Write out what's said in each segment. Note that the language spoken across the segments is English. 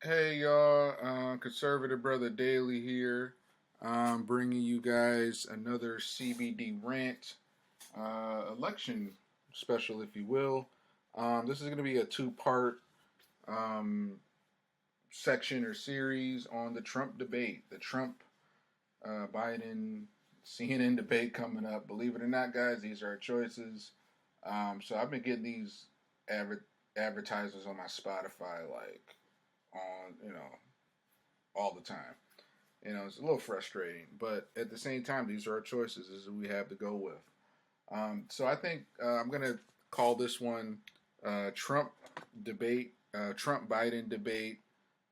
Hey y'all, Conservative Brother Daily here, bringing you guys another CBD rant, election special, if you will. This is going to be a two-part um, section or series on the Trump debate, the Trump Biden CNN debate coming up. Believe it or not, guys, these are our choices. So I've been getting these advertisers on my Spotify, like on all the time. It's a little frustrating, but at the same time, these are our choices. This is what we have to go with. So I think I'm going to call this one Trump debate, Trump Biden debate,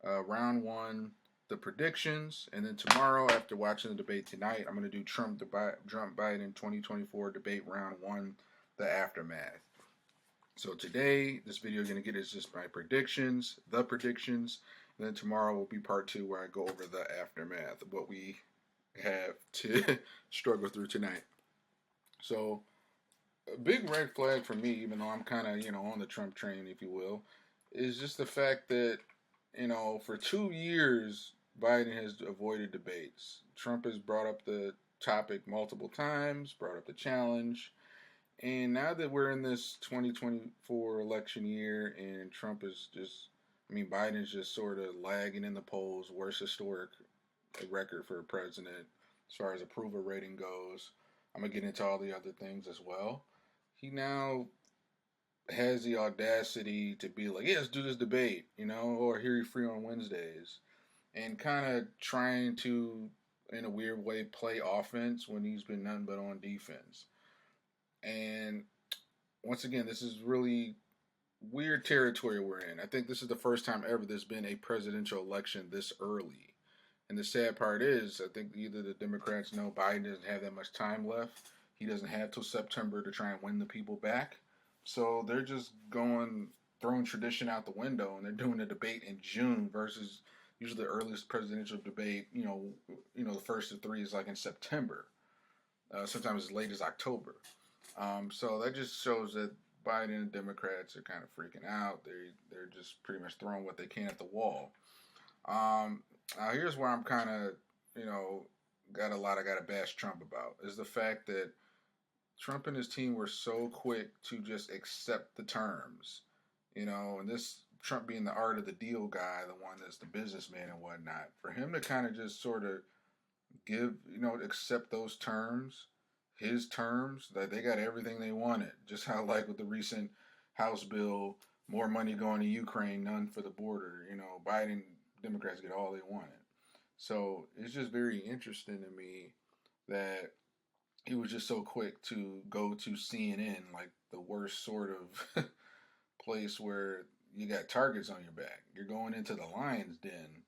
round one, the predictions, and then tomorrow, after watching the debate tonight, I'm going to do Trump Biden 2024 debate round one, the aftermath. So today, this video you're going to get is just my predictions, the predictions. And then tomorrow will be part two where I go over the aftermath, what we have to struggle through tonight. So a big red flag for me, even though I'm kind of, on the Trump train, if you will, is just the fact that, for 2 years, Biden has avoided debates. Trump has brought up the topic multiple times, brought up the challenge, and now that we're in this 2024 election year and Trump is just, Biden's just sort of lagging in the polls, worst historic record for a president as far as approval rating goes. I'm going to get into all the other things as well. He now has the audacity to be like, yeah, let's do this debate, or here you free on Wednesdays. And kind of trying to, in a weird way, play offense when he's been nothing but on defense. And once again, this is really weird territory we're in. I think this is the first time ever there's been a presidential election this early. And the sad part is, I think either the Democrats know Biden doesn't have that much time left. He doesn't have till September to try and win the people back. So they're just throwing tradition out the window, and they're doing a debate in June versus usually the earliest presidential debate. The first of three is like in September. Sometimes as late as October. So that just shows that Biden and Democrats are kind of freaking out. They're just pretty much throwing what they can at the wall. Here's where I'm kind of got a lot I got to bash Trump about is the fact that Trump and his team were so quick to just accept the terms, and this Trump being the art of the deal guy, the one that's the businessman and whatnot, for him to kind of just sort of accept those terms, his terms, that they got everything they wanted. Just how, like, with the recent House bill, more money going to Ukraine, none for the border. Biden, Democrats get all they wanted. So it's just very interesting to me that he was just so quick to go to CNN, like the worst sort of place where you got targets on your back. You're going into the lion's den.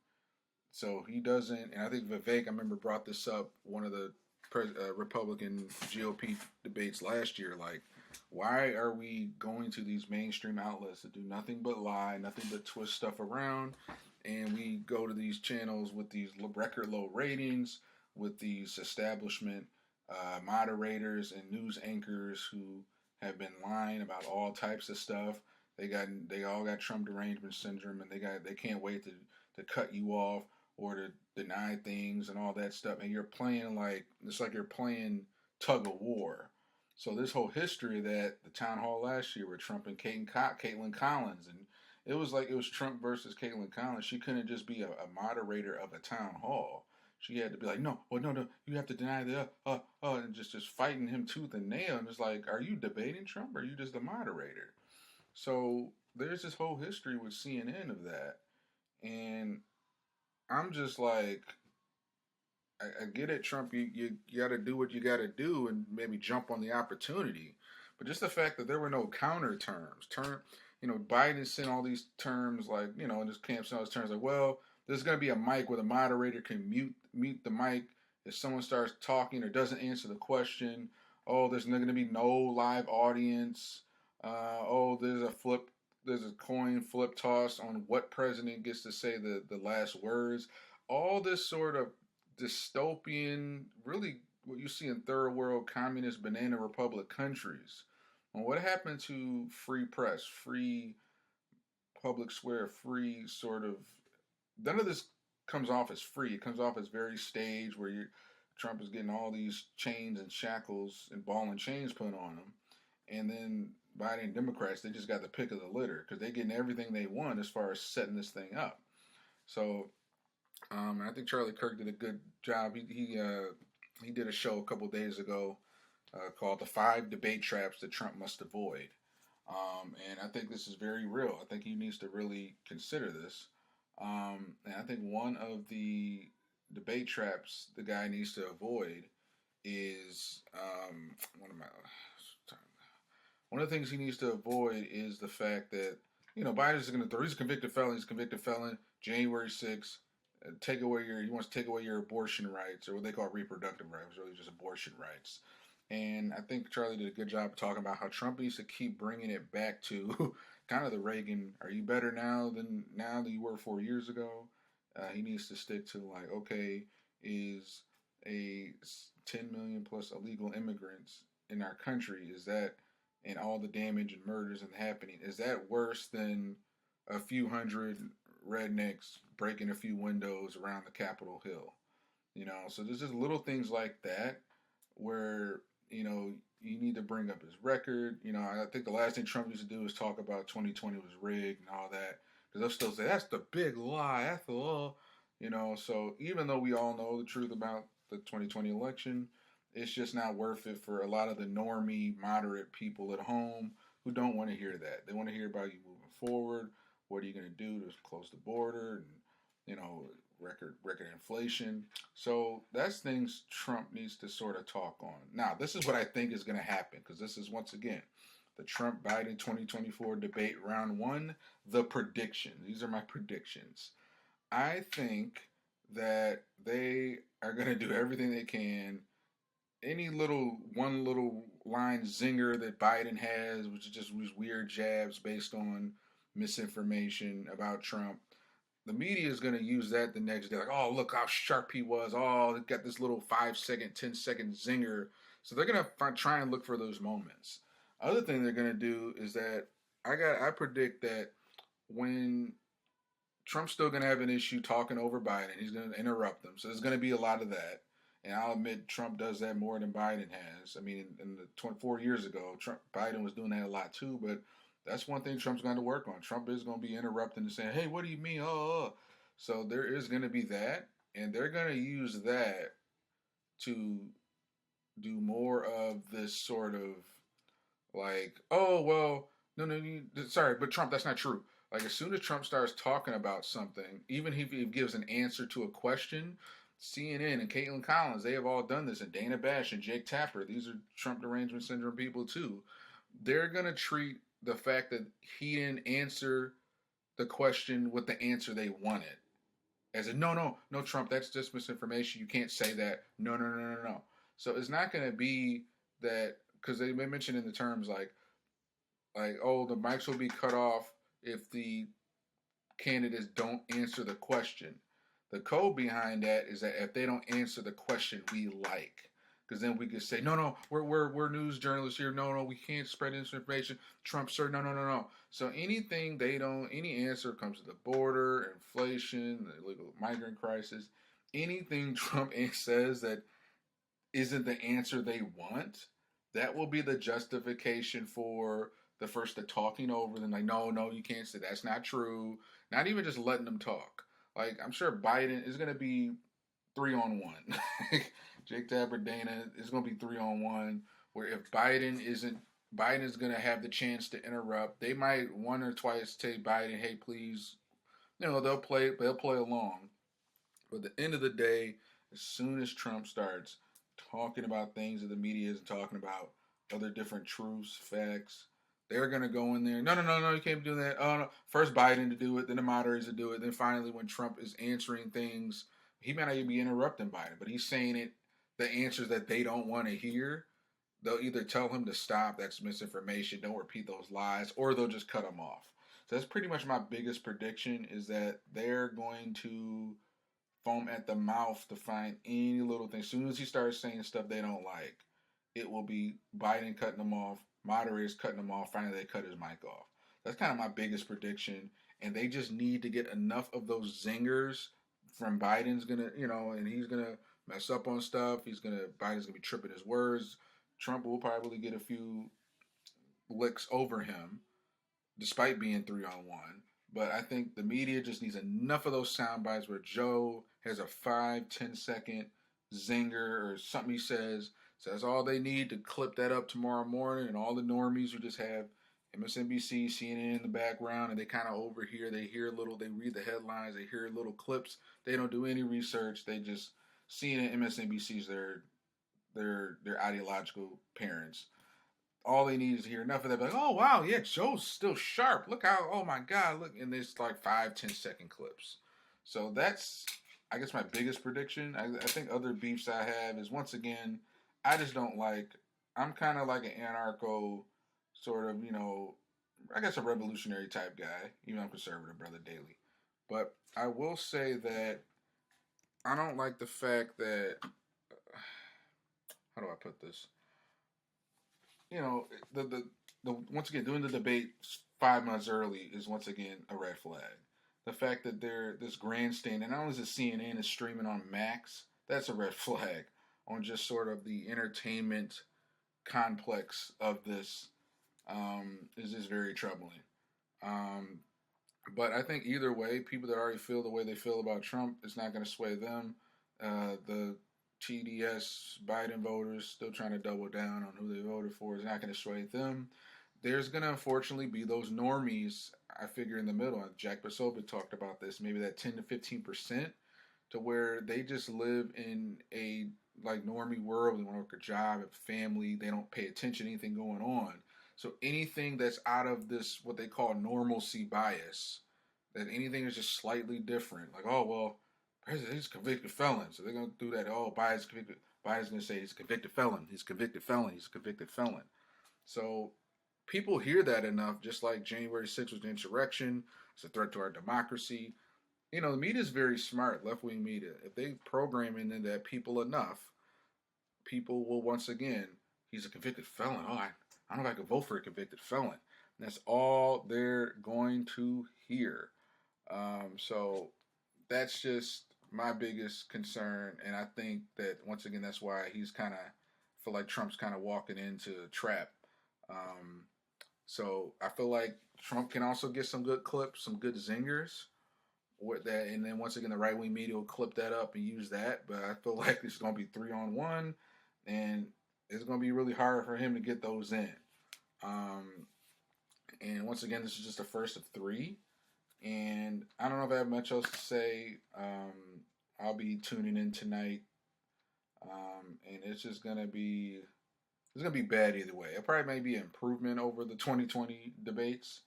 So he doesn't, and I think Vivek, I remember, brought this up one of the Republican GOP debates last year. Like, why are we going to these mainstream outlets that do nothing but lie, nothing but twist stuff around, and we go to these channels with these record low ratings, with these establishment moderators and news anchors who have been lying about all types of stuff. They all got Trump derangement syndrome, and they can't wait to cut you off or to deny things and all that stuff. And you're playing like it's like you're playing tug of war. So this whole history of that, the town hall last year with Trump and Caitlin Collins, and it was like it was Trump versus Caitlin Collins. She couldn't just be a moderator of a town hall. She had to be like, no, well, no, you have to deny the, and just fighting him tooth and nail. And it's like, are you debating Trump or are you just a moderator? So there's this whole history with CNN of that. And I'm just like, I get it, Trump. You got to do what you got to do and maybe jump on the opportunity. But just the fact that there were no counter terms, Biden sent all these terms like, in his camp sent all these terms like, well, there's going to be a mic where the moderator can mute the mic if someone starts talking or doesn't answer the question. Oh, there's going to be no live audience. There's a coin flip toss on what president gets to say the last words. All this sort of dystopian, really what you see in third world communist banana republic countries. And what happened to free press, free public square, free sort of none of this comes off as free. It comes off as very staged, where Trump is getting all these chains and shackles and ball and chains put on him, and then Biden and Democrats, they just got the pick of the litter because they're getting everything they want as far as setting this thing up. So I think Charlie Kirk did a good job. He did a show a couple days ago called "The Five Debate Traps That Trump Must Avoid," and I think this is very real. I think he needs to really consider this. And I think one of the debate traps the guy needs to avoid is one of the things he needs to avoid is the fact that Biden's going to throw. He's a convicted felon. He's a convicted felon. January 6th, he wants to take away your abortion rights, or what they call reproductive rights, really just abortion rights. And I think Charlie did a good job of talking about how Trump needs to keep bringing it back to kind of the Reagan, are you better now than you were 4 years ago? He needs to stick to like, okay, is a 10 million plus illegal immigrants in our country, is that, and all the damage and murders and happening, is that worse than a few hundred rednecks breaking a few windows around the Capitol Hill? So there's just little things like that where you need to bring up his record. I think the last thing Trump used to do is talk about 2020 was rigged and all that, because they'll still say that's the big lie. That's the law. So even though we all know the truth about the 2020 election, it's just not worth it for a lot of the normie, moderate people at home who don't want to hear that. They want to hear about you moving forward. What are you going to do to close the border and record inflation? So that's things Trump needs to sort of talk on. Now, this is what I think is going to happen, because this is once again the Trump Biden 2024 debate round one, the prediction. These are my predictions. I think that they are going to do everything they can. Any one little line zinger that Biden has, which is just weird jabs based on misinformation about Trump, the media is going to use that the next day. Like, oh, look how sharp he was. Oh, they got this little 5-second, 10-second zinger. So they're going to try and look for those moments. Other thing they're going to do is that I predict that when Trump's still going to have an issue talking over Biden, he's going to interrupt them. So there's going to be a lot of that. And I'll admit Trump does that more than Biden has. I mean, in the 24 years ago, Biden was doing that a lot too, but that's one thing Trump's going to work on. Trump is going to be interrupting and saying, hey, what do you mean? Oh. So there is going to be that, and they're going to use that to do more of this sort of like, oh, well, no, sorry, but Trump, that's not true. Like, as soon as Trump starts talking about something, even if he gives an answer to a question, CNN and Caitlin Collins, they have all done this, and Dana Bash and Jake Tapper, these are Trump derangement syndrome people too. They're going to treat the fact that he didn't answer the question with the answer they wanted as a no, Trump, that's just misinformation. You can't say that. No. So it's not going to be that, because they mentioned in the terms like, oh, the mics will be cut off if the candidates don't answer the question. The code behind that is that if they don't answer the question we like, because then we could say, no, we're news journalists here. No, we can't spread misinformation. Trump, sir, no. So anything any answer comes to the border, inflation, the illegal migrant crisis, anything Trump says that isn't the answer they want, that will be the justification for the first talking over them. Like, no, you can't say that's not true. Not even just letting them talk. Like, I'm sure Biden is going to be 3-on-1. Jake Tapper, Dana is going to be 3-on-1. Where if Biden is going to have the chance to interrupt. They might one or twice say Biden, hey, please. They'll play along. But at the end of the day, as soon as Trump starts talking about things that the media isn't talking about, other different truths, facts, they're going to go in there. No, you can't do that. Oh, no. First Biden to do it, then the moderators to do it. Then finally, when Trump is answering things, he might not even be interrupting Biden, but he's saying it, the answers that they don't want to hear. They'll either tell him to stop, that's misinformation, don't repeat those lies, or they'll just cut him off. So that's pretty much my biggest prediction, is that they're going to foam at the mouth to find any little thing. As soon as he starts saying stuff they don't like, it will be Biden cutting them off, moderators cutting them off, finally they cut his mic off. That's kind of my biggest prediction. And they just need to get enough of those zingers from Biden's gonna, and he's gonna mess up on stuff. Biden's gonna be tripping his words. Trump will probably get a few licks over him, despite being 3-on-1. But I think the media just needs enough of those sound bites where Joe has a 5-10 second zinger or something he says. So that's all they need to clip that up tomorrow morning, and all the normies who just have MSNBC, CNN in the background, and they kind of overhear. They hear a little. They read the headlines. They hear little clips. They don't do any research. They just CNN, MSNBC's their ideological parents. All they need is to hear enough of that. Like, oh wow, yeah, Joe's still sharp. Look how, oh my God, look, and it's like 5-10 second clips. So that's, I guess, my biggest prediction. I think other beefs I have is, once again, I just don't like. I'm kind of like an anarcho, sort of, I guess a revolutionary type guy. Even though I'm conservative, Brother Daly. But I will say that I don't like the fact that, how do I put this? The once again, doing the debate 5 months early is once again a red flag. The fact that this grandstand, and not only is it CNN is streaming on Max, that's a red flag on just sort of the entertainment complex of this. Is just very troubling. But I think either way, people that already feel the way they feel about Trump, it's not going to sway them. The TDS Biden voters still trying to double down on who they voted for is not going to sway them. There's going to unfortunately be those normies, I figure, in the middle. Jack Posobiec talked about this, maybe that 10 to 15%, to where they just live in a like normie world. They want to work a job, have a family, they don't pay attention to anything going on. So anything that's out of this, what they call normalcy bias, that anything is just slightly different, like, oh, well, he's a convicted felon, so they're going to do that. Oh, Biden's convicted. Biden's going to say he's a convicted felon. He's a convicted felon. He's a convicted felon. So people hear that enough, just like January 6th was an insurrection. It's a threat to our democracy. The media is very smart, left-wing media. If they program into that people enough, people will once again, he's a convicted felon. Oh, I don't know if I could vote for a convicted felon. And that's all they're going to hear. So that's just my biggest concern, and I think that once again that's why he's kind of feel like Trump's kind of walking into a trap. So I feel like Trump can also get some good clips, some good zingers with that, and then once again the right wing media will clip that up and use that. But I feel like it's going to be 3-on-1, and it's going to be really hard for him to get those in. And once again, this is just the first of 3. And I don't know if I have much else to say. I'll be tuning in tonight, and it's gonna be bad either way. It probably may be an improvement over the 2020 debates,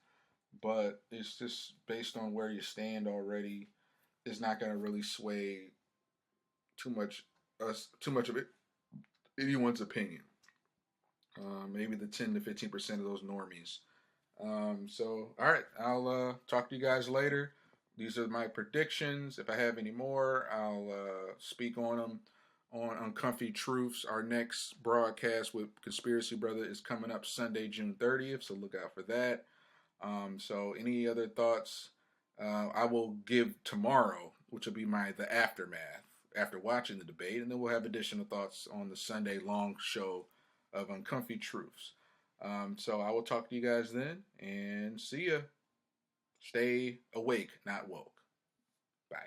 but it's just based on where you stand already. It's not gonna really sway too much of it, anyone's opinion. Maybe the 10 to 15% of those normies. So, all right, I'll talk to you guys later. These are my predictions. If I have any more, I'll speak on them on Uncomfy Truths. Our next broadcast with Conspiracy Brother is coming up Sunday, June 30th, so look out for that. So any other thoughts I will give tomorrow, which will be the aftermath after watching the debate, and then we'll have additional thoughts on the Sunday long show of Uncomfy Truths. So I will talk to you guys then, and see ya. Stay awake, not woke. Bye.